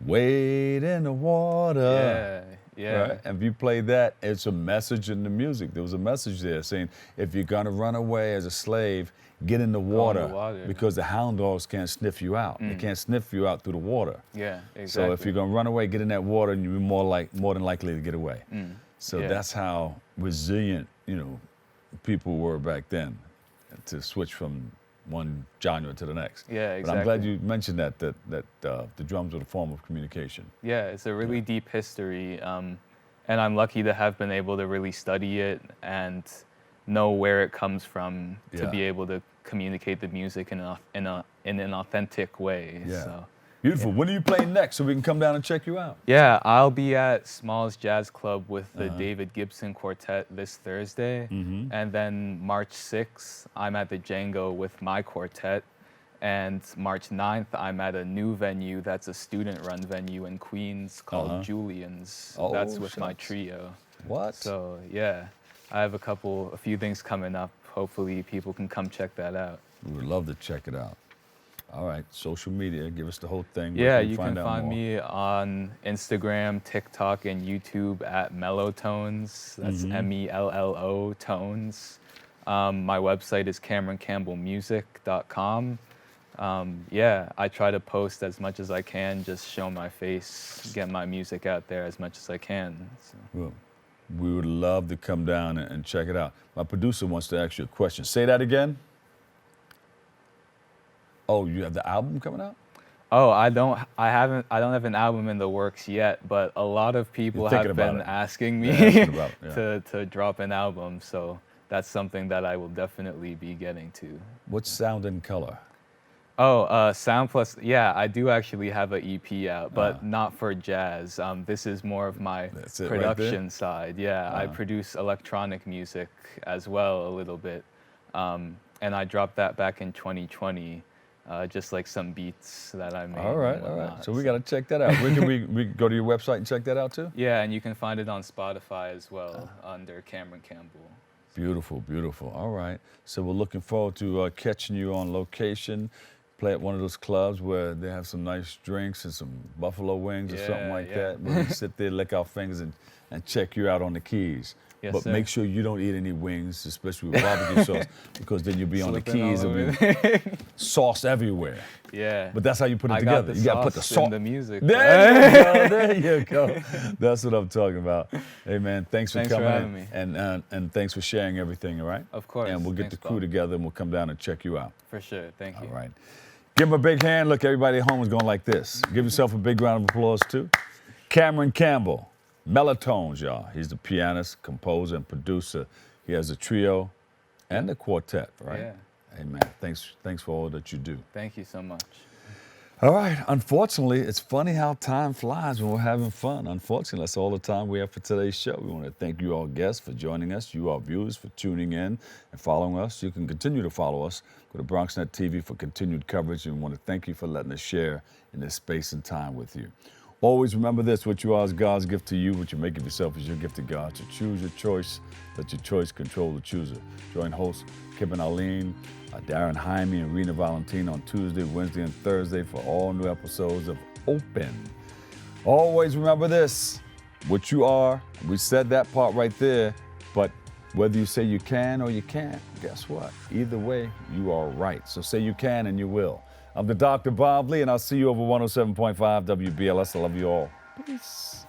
wade in the water. Right? And if you play that, it's a message in the music. There was a message there saying, if you're gonna run away as a slave, get in the water, because the hound dogs can't sniff you out. They can't sniff you out through the water. Yeah, exactly. So if you're gonna run away, get in that water, and you'll be more than likely to get away. So that's how resilient, people were back then, to switch from one genre to the next. Yeah, exactly. But I'm glad you mentioned that the drums are a form of communication. Yeah, it's a really deep history, and I'm lucky to have been able to really study it and know where it comes from to be able to communicate the music in an authentic way. Yeah. So, beautiful. When are you playing next so we can come down and check you out? Yeah, I'll be at Smalls Jazz Club with the David Gibson Quartet this Thursday. And then March 6th, I'm at the Django with my quartet. And March 9th, I'm at a new venue that's a student-run venue in Queens called Julian's. That's with my trio. What? So, yeah. I have a few things coming up. Hopefully people can come check that out. We would love to check it out. All right, social media, give us the whole thing. Yeah, you can find me on Instagram, TikTok, and YouTube at Mellotones. That's MELLO tones. My website is CameronCampbellMusic.com. Yeah, I try to post as much as I can, just show my face, get my music out there as much as I can. So. Well, we would love to come down and check it out. My producer wants to ask you a question. Say that again. Oh, you have the album coming out? Oh, I don't have an album in the works yet, but a lot of people have been asking me to drop an album, so that's something that I will definitely be getting to. What's Sound and Color? Oh, Sound Plus, yeah, I do actually have an EP out, but not for jazz. This is more of my production side. Yeah, I produce electronic music as well a little bit, and I dropped that back in 2020. Just like some beats that I made. All right. So we got to check that out. Where can we go to your website and check that out too? Yeah, and you can find it on Spotify as well under Cameron Campbell. Beautiful, beautiful. All right. So we're looking forward to catching you on location. Play at one of those clubs where they have some nice drinks and some buffalo wings or something like that. Where we sit there, lick our fingers, and check you out on the keys. Yes, but sir. make sure you don't eat any wings, especially with barbecue sauce, because then you'll be on the keys and be sauce everywhere. Yeah. But that's how you put it together. You got to put the salt in the music. There you go. That's what I'm talking about. Hey man, thanks for coming for having me. and thanks for sharing everything. All right. Of course. And we'll get the crew together and we'll come down and check you out. For sure. Thank you. All right. Give him a big hand. Look, everybody at home is going like this. Give yourself a big round of applause too. Cameron Campbell. Mellotones, y'all. He's the pianist, composer, and producer. He has a trio and a quartet, right? Yeah. Hey, man, thanks for all that you do. Thank you so much. All right. Unfortunately, it's funny how time flies when we're having fun. Unfortunately, that's all the time we have for today's show. We want to thank you all guests for joining us, you all viewers for tuning in and following us. You can continue to follow us. Go to BronxNet TV for continued coverage, and we want to thank you for letting us share in this space and time with you. Always remember this, what you are is God's gift to you. What you make of yourself is your gift to God. So choose your choice. Let your choice control the chooser. Join hosts Kip and Arlene, Darren Jaime, and Rena Valentine on Tuesday, Wednesday, and Thursday for all new episodes of Open. Always remember this, what you are. We said that part right there, but whether you say you can or you can't, guess what? Either way, you are right. So say you can and you will. I'm the Dr. Bob Lee, and I'll see you over 107.5 WBLS. I love you all. Peace.